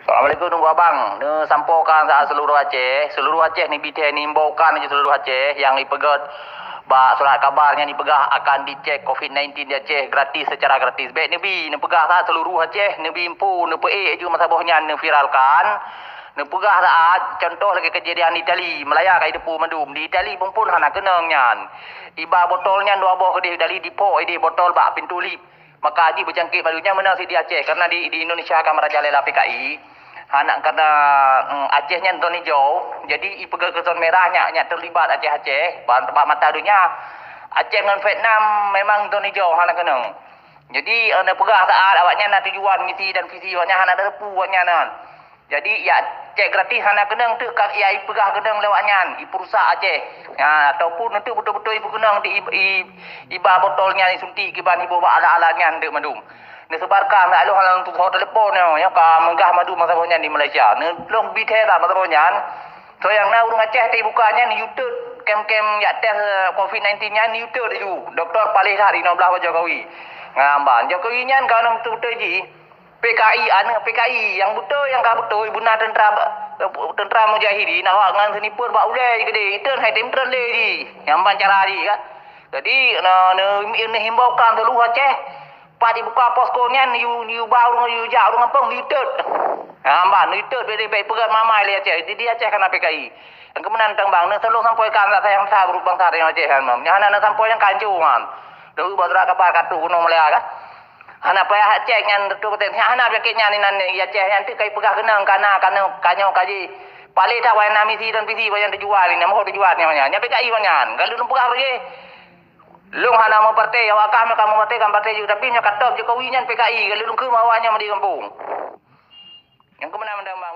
Assalamualaikum nunggu abang. Ni sampaikan saat seluruh Aceh. Seluruh Aceh ni BTN ni imbaukan je seluruh Aceh yang dipegat surat kabarnya ni pegah akan dicek COVID-19 di Aceh gratis secara gratis. Baik ni bi ni pegah saat seluruh Aceh ni bi impu ni pe ju masa bohnya ni viralkan. Ni pegah saat contoh lagi kejadian di Itali, Melaya kai depu mandum. Di Itali pun hana kenang nyan. Iba botolnya dua boh ke dari dipo di botol bak pintu lip. Maka haji berjangkit malunya menang si di Aceh karena di Indonesia akan merajalela PKI. Anak kata Acehnya zon hijau, jadi ipegang ke zon merahnya terlibat Aceh bahan tempat mata dunia. Aceh dengan Vietnam memang zon hijau hana kenang. Jadi anda pegah saat awaknya nak tujuan misi dan visi awaknya hana ada repu awaknya nan. Jadi ya cek gratis hana kenang tu kak ya ipegah kenang lewatnya ipurusak Aceh. Ya ataupun nanti betul-betul ibu kenang di iba botolnya disuntik ke ban ibu ala-alanya ndek mandum. Ni sebarkan lalu halang tu telefon ya ka menggah madu masa bonyan di Malaysia. Ni long bi thera masa bonyan. So yang na urung Aceh ti bukanya ni YouTube kem-kem ya test COVID-19 nya ni YouTube tu. Doktor Palih hari 16 Jokowi. Ngamban Jokowi nya kan tu betul ji. PKI PKI yang betul yang ka betul ibuna tentera mujahidin awak ngan senipur bak ulai gede. Itu hai temtren le ji. Ngamban cara di kan. Jadi ni himbaukan seluruh Aceh Pak dibuka poskonya you baru you jauh ngampung litet. Hamba litet baik pegat mamai le Aceh. Jadi Aceh kena PKI. Yang kemudian tembang ni selalu sampaikan tak sayang sah grup bangsa yang Aceh kan. Yang ana sampai yang kancuan. Dulu badra kapal katu gunung Melaya kan. Ana payah Aceh yang tu kata ana paketnya ni nan Aceh yang tu kai pegah kenang kana kanyo kaji. Paling tak wayan misi dan visi yang dijual ni mau dijual ni nya. Nya PKI banyak. Kalau lu pegah lagi Long hana mau partai awak kamu partai kan partai juga tapi nya katok Jokowi nya PKI kalau lu ke mawanya di kampung. Yang kemenang mendambang